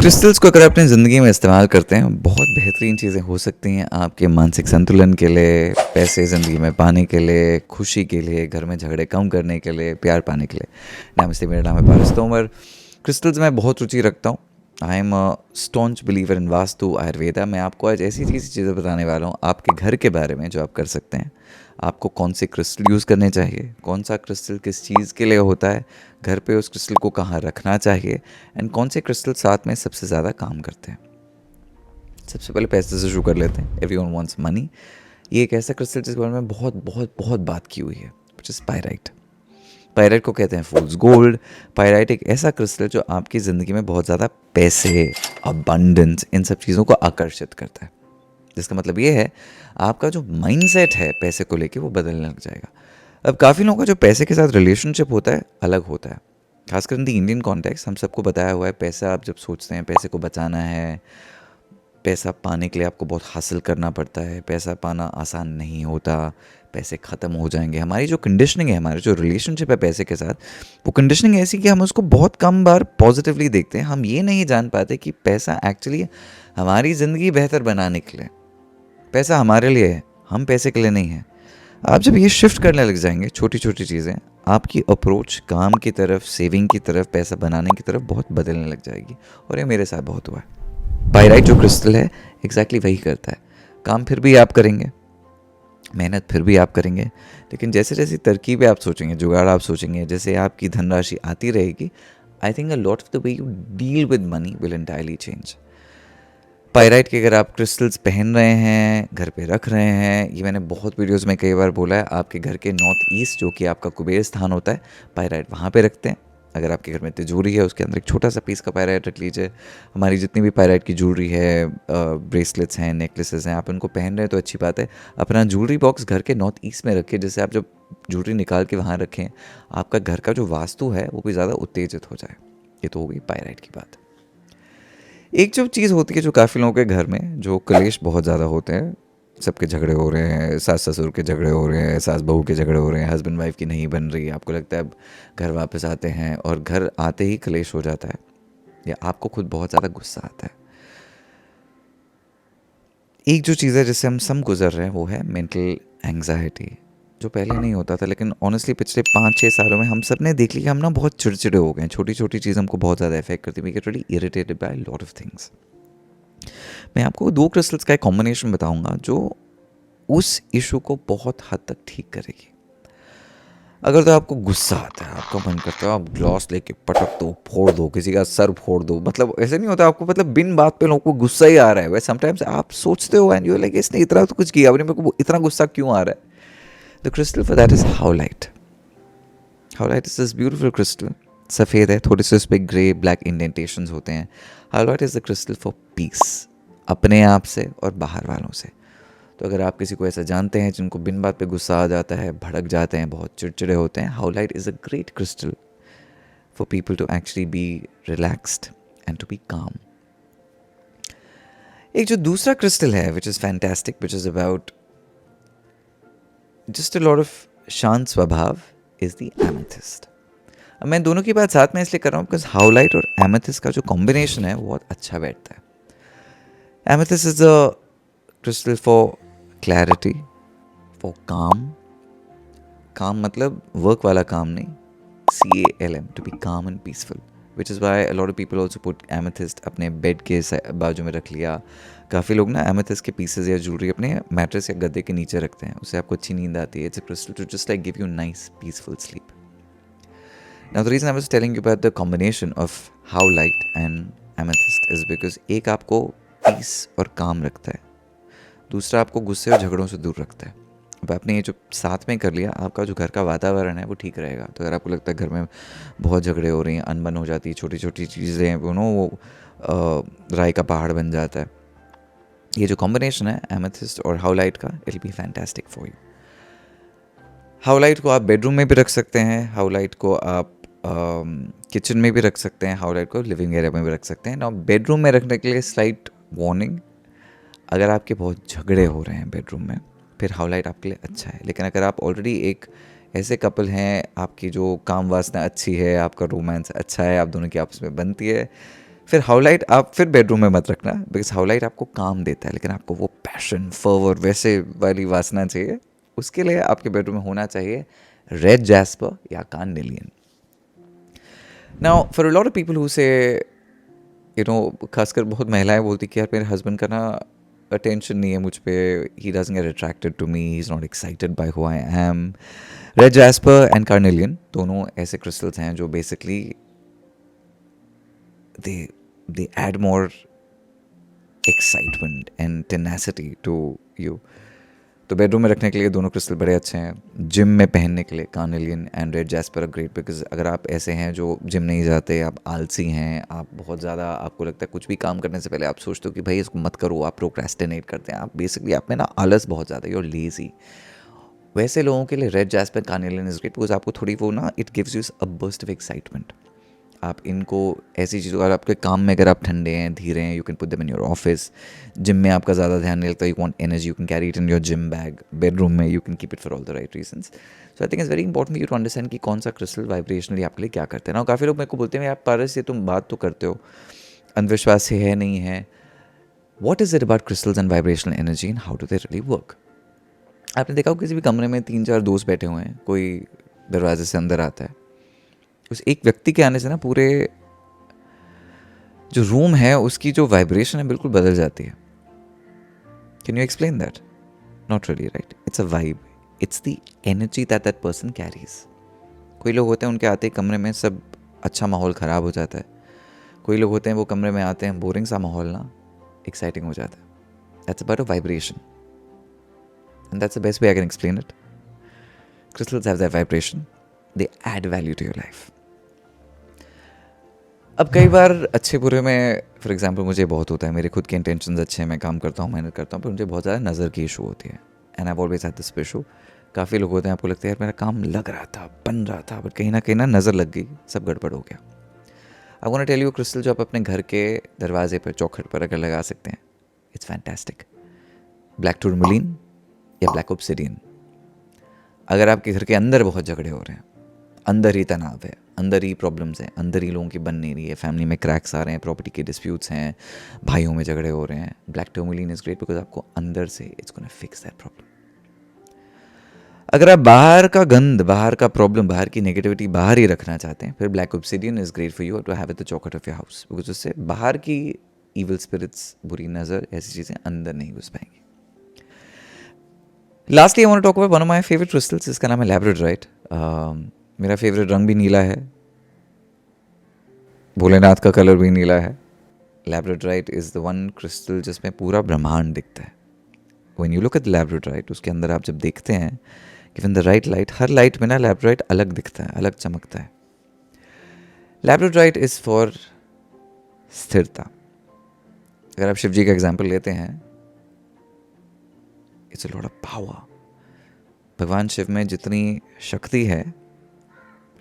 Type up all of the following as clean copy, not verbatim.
Crystals को अगर अपनी ज़िंदगी में इस्तेमाल करते हैं बहुत बेहतरीन चीज़ें हो सकती हैं आपके मानसिक संतुलन के लिए, पैसे ज़िंदगी में पाने के लिए, खुशी के लिए, घर में झगड़े कम करने के लिए, प्यार पाने के लिए। नमस्ते, मेरा नाम है पारस तोमर। क्रिस्टल्स में बहुत रुचि रखता हूँ। आई am a staunch believer in vastu Ayurveda. मैं आपको आज ऐसी चीज़ें बताने वाला हूँ आपके घर के बारे में जो आप कर सकते हैं। आपको कौन से क्रिस्टल यूज़ करने चाहिए, कौन सा क्रिस्टल किस चीज़ के लिए होता है, घर पे उस क्रिस्टल को कहाँ रखना चाहिए, एंड कौन से क्रिस्टल साथ में सबसे ज़्यादा काम करते हैं। सबसे पहले पैसे से शुरू कर लेते हैं। Everyone wants money. ये एक ऐसा क्रिस्टल जिसके बारे में बहुत बहुत बहुत बात की हुई है, विच इज़ पायराइट। पायराइट को कहते हैं फूल्स गोल्ड। पायराइट एक ऐसा क्रिस्टल जो आपकी ज़िंदगी में बहुत ज़्यादा पैसे, अबंडेंस, इन सब चीज़ों को आकर्षित करता है। जिसका मतलब ये है आपका जो माइंडसेट है पैसे को लेके वो बदलने लग जाएगा। अब काफ़ी लोगों का जो पैसे के साथ रिलेशनशिप होता है अलग होता है, खासकर इन द इंडियन कॉन्टेक्स्ट। हम सबको बताया हुआ है पैसा आप जब सोचते हैं पैसे को बचाना है, पैसा पाने के लिए आपको बहुत हासिल करना पड़ता है, पैसा पाना आसान नहीं होता, पैसे ख़त्म हो जाएंगे। हमारी जो कंडीशनिंग है, हमारी जो रिलेशनशिप है पैसे के साथ, वो कंडीशनिंग ऐसी कि हम उसको बहुत कम बार पॉजिटिवली देखते हैं। हम ये नहीं जान पाते कि पैसा एक्चुअली हमारी ज़िंदगी बेहतर बनाने के लिए, पैसा हमारे लिए है, हम पैसे के लिए नहीं है। आप जब ये शिफ्ट करने लग जाएंगे छोटी छोटी चीज़ें, आपकी अप्रोच काम की तरफ, सेविंग की तरफ, पैसा बनाने की तरफ बहुत बदलने लग जाएगी। और ये मेरे साथ बहुत हुआ है। पायराइट जो क्रिस्टल है एग्जैक्टली वही करता है। काम फिर भी आप करेंगे, मेहनत फिर भी आप करेंगे, लेकिन जैसे जैसे तरकीबें आप सोचेंगे, जुगाड़ आप सोचेंगे, जैसे आपकी धनराशि आती रहेगी, I think a lot of the way you deal with money will entirely change. Pyrite के अगर आप क्रिस्टल्स पहन रहे हैं, घर पे रख रहे हैं, ये मैंने बहुत वीडियोस में कई बार बोला है, आपके घर के नॉर्थ ईस्ट जो कि आपका कुबेर स्थान होता है, पायराइट वहाँ पे रखते हैं। अगर आपके घर में तिजोरी है उसके अंदर एक छोटा सा पीस का पायराइट रख लीजिए। हमारी जितनी भी पायराइट की ज्वेलरी है, ब्रेसलेट्स हैं, नेकलेसेस हैं, आप उनको पहन रहे हैं तो अच्छी बात है। अपना ज्वेलरी बॉक्स घर के नॉर्थ ईस्ट में रखें, जिससे आप जब ज्वेलरी निकाल के वहाँ रखें, आपका घर का जो वास्तु है वो भी ज़्यादा उत्तेजित हो जाए। ये तो हो गई पायराइट की बात। एक जो चीज़ होती है जो काफ़ी लोगों के घर में जो कलेश बहुत ज़्यादा होते हैं, सबके झगड़े हो रहे हैं, सास ससुर के झगड़े हो रहे हैं, सास बहू के झगड़े हो रहे हैं, हस्बैंड वाइफ की नहीं बन रही, आपको लगता है अब घर वापस आते हैं और घर आते ही कलेश हो जाता है, या आपको खुद बहुत ज़्यादा गुस्सा आता है। एक जो चीज़ है जिससे हम सब गुजर रहे हैं वो है मेंटल एंग्जाइटी, जो पहले नहीं होता था, लेकिन ऑनेस्टली पिछले 5-6 सालों में हम सब ने देख लिया, हम ना बहुत चिड़चिड़े हो गए हैं। छोटी छोटी चीज़ हमको बहुत ज़्यादा इफेक्ट करती है। We get really irritated by lot of things. मैं आपको 2 क्रिस्टल्स का एक कॉम्बिनेशन बताऊंगा जो उस इशू को बहुत हद तक ठीक करेगी। अगर तो आपको गुस्सा आता है, आपका मन करता है आप ग्लास लेके पटक दो, फोड़ दो, किसी का सर फोड़ दो, मतलब ऐसे नहीं होता आपको, मतलब बिन बात पे लोगों को गुस्सा ही आ रहा है। वैसे समटाइम्स आप सोचते हो एंड यू लाइक इसने इतना तो कुछ किया, मेरे को इतना गुस्सा क्यों आ रहा है। The crystal for that is howlite. Howlite is this beautiful crystal. सफ़ेद है, थोड़े से उस पर ग्रे ब्लैक इंडेंटेशंस होते हैं। Howlite is the crystal for peace, अपने आप से और बाहर वालों से। तो अगर आप किसी को ऐसा जानते हैं जिनको बिन बात पे गुस्सा आ जाता है, भड़क जाते हैं, बहुत चिड़चिड़े होते हैं, howlite is a great crystal for people to actually be relaxed and to be calm. एक जो दूसरा क्रिस्टल है which is fantastic, which is about just a lot of शांत स्वभाव, इज़ द एमेथिस्ट। अब मैं दोनों की बात साथ में इसलिए कर रहा हूँ बिकॉज हाउलाइट और एमेथिस्ट का जो कॉम्बिनेशन है वो बहुत अच्छा बैठता है। Amethyst is a crystal for clarity, for काम। काम मतलब वर्क वाला काम नहीं, CALM, टू बी काम and peaceful, which is why a lot of people also put amethyst अपने बेड के बाजू में रख लिया। काफ़ी लोग ना एमेथिस्ट के पीसेज या ज्वेलरी अपने मैट्रेस या गद्दे के नीचे रखते हैं, उससे आपको अच्छी नींद आती है। It's a crystal to just like give you nice peaceful sleep. Now the reason I was telling you about the combination of howlite and amethyst is because एक आपको पीस और काम रखता है, दूसरा आपको गुस्से और झगड़ों से दूर रखता है। अब आपने ये जो साथ में कर लिया, आपका जो घर का वातावरण है वो ठीक रहेगा। तो अगर आपको लगता है घर में बहुत झगड़े हो रही हैं, अनबन हो जाती है, छोटी छोटी चीज़ें हैं वो राय का पहाड़ बन जाता है, ये जो कॉम्बिनेशन है एमेथिस्ट और हाउलाइट का, it will be fantastic for you. Howlite को आप बेडरूम में भी रख सकते हैं, हाउलाइट को आप किचन में भी रख सकते हैं, हाउलाइट को लिविंग एरिया में भी रख सकते हैं। ना बेडरूम में रखने के लिए स्लाइट वार्निंग, अगर आपके बहुत झगड़े हो रहे हैं बेडरूम में, फिर हाउलाइट आपके लिए अच्छा है। लेकिन अगर आप ऑलरेडी एक ऐसे कपल हैं, आपकी जो काम वासना अच्छी है, आपका रोमांस अच्छा है, आप दोनों की आपस में बनती है, फिर हाउलाइट आप फिर बेडरूम में मत रखना, बिकॉज हाउलाइट आपको काम देता है, लेकिन आपको वो पैशन फर्वर वैसे वाली वासना चाहिए, उसके लिए आपके बेडरूम में होना चाहिए रेड जैस्पर या carnelian. Now for a lot of people who से, यू नो, खासकर बहुत महिलाएं बोलती कि यार मेरे हस्बैंड का ना अटेंशन नहीं है मुझ पे, he doesn't get attracted to me, he is not excited by who I am. Red jasper and carnelian दोनों ऐसे क्रिस्टल्स हैं जो basically they add more excitement and tenacity to you. तो बेडरूम में रखने के लिए दोनों क्रिस्टल बड़े अच्छे हैं. जिम में पहनने के लिए carnelian and red jasper great, because अगर आप ऐसे हैं जो जिम नहीं जाते, आप आलसी हैं, आप बहुत ज़्यादा, आपको लगता है कुछ भी काम करने से पहले आप सोचते हो कि भाई इसको मत करो, आप प्रोक्रेस्टिनेट करते हैं, आप बेसिकली आप में ना आलस बहुत ज़्यादा, यू आर लेजी, वैसे लोगों के लिए red jasper carnelian is great, because आपको थोड़ी वो ना, it gives you a burst of excitement. आप इनको ऐसी चीज़ों, अगर आपके काम में अगर आप ठंडे हैं, धीरे हैं, you can put them in your office. Gym में आपका ज़्यादा ध्यान नहीं लगता, you want energy, you can carry it in your gym bag. Bedroom में you can keep it for all the right reasons. So I think it's very important you to understand कि कौन सा क्रिस्टल वाइब्रेशनली आपके लिए क्या करते हैं ना. काफ़ी लोग मेरे को बोलते हैं यार पारस, ये तुम बात तो करते हो, अंधविश्वास से है नहीं है, what is it about crystals and vibrational energy and how do they really work. आपने देखा हो किसी भी कमरे में 3-4 दोस्त बैठे हुए हैं, कोई दरवाजे से अंदर आता है, उस एक व्यक्ति के आने से ना पूरे जो रूम है उसकी जो वाइब्रेशन है बिल्कुल बदल जाती है. Can you explain that? Not really, right? It's a vibe, it's the energy that that person carries. कोई लोग होते हैं उनके आते ही कमरे में सब अच्छा माहौल ख़राब हो जाता है. कोई लोग होते हैं वो कमरे में आते हैं, बोरिंग सा माहौल ना एक्साइटिंग हो जाता है. That's about a vibration and that's the best way I can explain it. Crystals have that vibration, they add value to your life. अब कई बार अच्छे बुरे में, फॉर एग्जांपल मुझे बहुत होता है, मेरे खुद के इंटेंशंस अच्छे हैं, मैं काम करता हूँ, मेहनत करता हूँ, पर मुझे बहुत ज़्यादा नज़र की इशू होती है. And I always had this issue. काफ़ी लोग होते हैं, आपको लगता है यार मेरा काम लग रहा था, बन रहा था, बट कहीं ना नज़र लग गई, सब गड़बड़ हो गया. I want to tell you crystal जो आप अपने घर के दरवाजे पर, चौखट पर अगर लगा सकते हैं, इट्स फैंटास्टिक. ब्लैक टूरमलिन या ब्लैक ऑब्सिडियन. अगर आपके घर के अंदर बहुत झगड़े हो रहे हैं, अंदर ही तनाव है, अंदर ही प्रॉब्लम्स हैं, अंदर ही लोगों की बन नहीं रही है, फैमिली में क्रैक्स आ रहे हैं, प्रॉपर्टी के डिस्प्यूट्स हैं, भाइयों में झगड़े हो रहे हैं, black tourmaline is great because आपको अंदर से it's gonna fix that problem. अगर आप बाहर का गंद, बाहर का प्रॉब्लम, बाहर की नेगेटिविटी बाहर ही रखना चाहते हैं, फिर black obsidian is great for you to have it the चौखट ऑफ योर हाउस, बिकॉज उससे बाहर की ईविल स्पिरिट्स, बुरी नज़र, ऐसी चीज़ें अंदर नहीं घुस पाएंगी. Lastly I want to talk about one of my favourite crystals, इसका नाम है लैब्राडोराइट. मेरा फेवरेट रंग भी नीला है, भोलेनाथ का कलर भी नीला है. Labradorite is the one crystal जिसमें पूरा ब्रह्मांड दिखता है. When you look at labradorite, उसके अंदर आप जब देखते हैं, given the right light, her light में ना लैब्राडोराइट अलग दिखता है, अलग चमकता है. लैब्राडोराइट इज़ फॉर स्थिरता. अगर आप शिव जी का एग्जाम्पल लेते हैं, it's a lot of power. भगवान शिव में जितनी शक्ति है,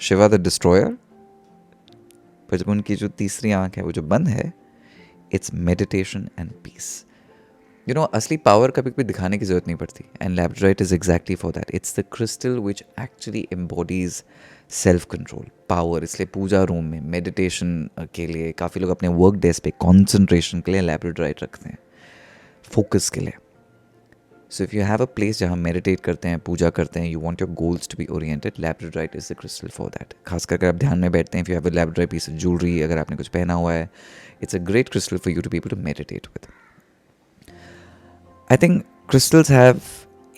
शिवा द डिस्ट्रॉयर, पर जब उनकी जो तीसरी आंख है वो जो बंद है, it's meditation and peace. You know, असली पावर कभी कभी दिखाने की जरूरत नहीं पड़ती, and labradorite is exactly for that. It's the crystal which actually embodies self control, power. इसलिए पूजा रूम में मेडिटेशन के लिए काफ़ी लोग अपने वर्क डेस्क पे कॉन्सेंट्रेशन के लिए लैब्राडोराइट रखते हैं, फोकस के लिए. So if you have a place जहाँ मेडिटेट करते हैं, पूजा करते हैं, you want your goals to be oriented, labradorite is the crystal for that. खास करके आप ध्यान में बैठते हैं, if you have a labradorite piece of jewellery, अगर आपने कुछ पहना हुआ है, it's a great crystal for you to be able to meditate with. I think crystals have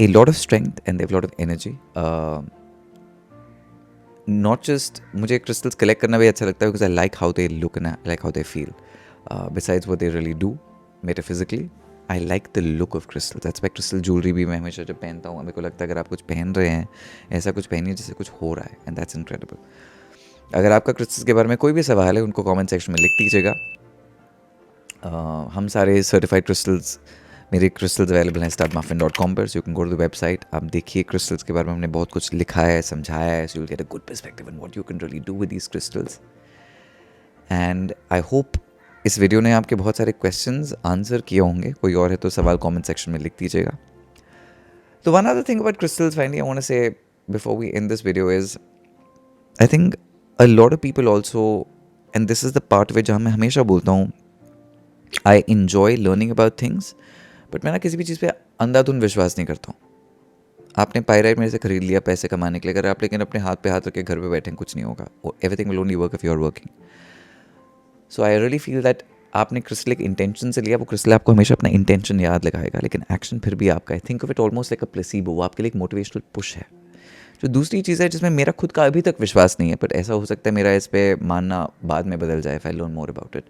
a lot of strength and they have a lot of energy. Not just, मुझे crystals collect करना भी अच्छा लगता है because I like how they look and I like how they feel. Besides what they really do metaphysically, I like the look of crystals. That's why crystal jewelry भी मैं हमेशा जब पहनता हूँ, मेरे को लगता है अगर आप कुछ पहन रहे हैं, ऐसा कुछ पहनिए जैसे कुछ हो रहा है, and that's incredible. अगर आपका क्रिस्टल्स के बारे में कोई भी सवाल है, उनको कमेंट सेक्शन में लिख दीजिएगा. हम सारे सर्टिफाइड क्रिस्टल्स, मेरे क्रिस्टल्स अवेलेबल हैं startmuffin.com पर, so you can go to the website. आप देखिए क्रिस्टल्स के बारे में हमने बहुत कुछ लिखा है, समझाया है, so you will get a good perspective on what you can really do with these crystals. And I hope इस वीडियो ने आपके बहुत सारे क्वेश्चंस आंसर किए होंगे. कोई और है तो सवाल कमेंट सेक्शन में लिख दीजिएगा. तो one other thing about crystals finally I want to say before we end this video is, I think a lot of people also and this is the part वे जहाँ मैं हमेशा बोलता हूँ I enjoy learning about things, but मैं ना किसी भी चीज़ पे अंधाधुंध विश्वास नहीं करता हूँ। आपने पायराइट मेरे से खरीद लिया पैसे कमाने के लिए, अगर आप लेकिन अपने हाथ पे हाथ रख के घर पे बैठे कुछ नहीं होगा। Everything will only work if you are working. So I really feel that आपने क्रिस्टल एक इंटेंशन से लिया, वो क्रिस्टल आपको हमेशा अपना इंटेंशन याद लगाएगा, लेकिन एक्शन फिर भी आपका है। Think of it almost like a placebo, वो आपके लिए एक मोटिवेशनल पुश है। जो दूसरी चीज़ है जिसमें मेरा खुद का अभी तक विश्वास नहीं है, बट ऐसा हो सकता है मेरा इस पे मानना बाद में बदल जाए if I learn more about it.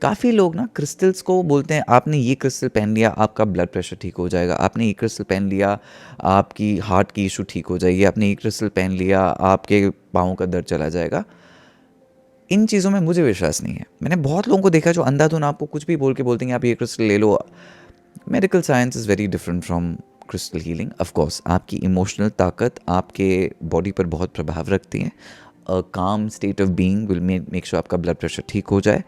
काफ़ी लोग ना क्रिस्टल्स को बोलते हैं आपने ये क्रिस्टल पहन लिया आपका ब्लड प्रेशर ठीक हो जाएगा, आपने ये क्रिस्टल पहन लिया आपकी हार्ट की इशू ठीक हो जाएगी, आपने ये क्रिस्टल पहन लिया आपके पाँव का दर्द चला जाएगा। इन चीज़ों में मुझे विश्वास नहीं है। मैंने बहुत लोगों को देखा जो अंधाधुन आपको कुछ भी बोल के बोलते हैं आप ये क्रिस्टल ले लो। Medical science is very different from crystal healing. Of course आपकी इमोशनल ताकत आपके बॉडी पर बहुत प्रभाव रखती है। अ काम state of being will make sure आपका ब्लड प्रेशर ठीक हो जाए।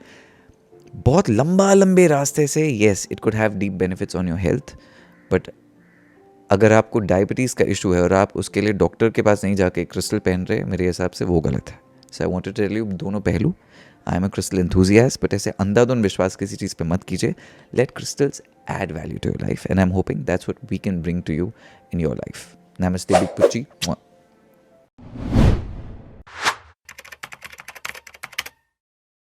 बहुत लंबे रास्ते से yes it could have deep benefits on your health, but अगर आपको डायबिटीज़ का इशू है और आप उसके लिए डॉक्टर के पास नहीं जाके क्रिस्टल पहन रहे, मेरे हिसाब से वो गलत है। So I want to tell you दोनों पहलू। I am a crystal enthusiast, but ऐसे अंधाधुंध विश्वास किसी चीज़ पे मत कीजिए। Let crystals add value to your life, and I'm hoping that's what we can bring to you in your life. Namaste, Big Pucci. Mwah.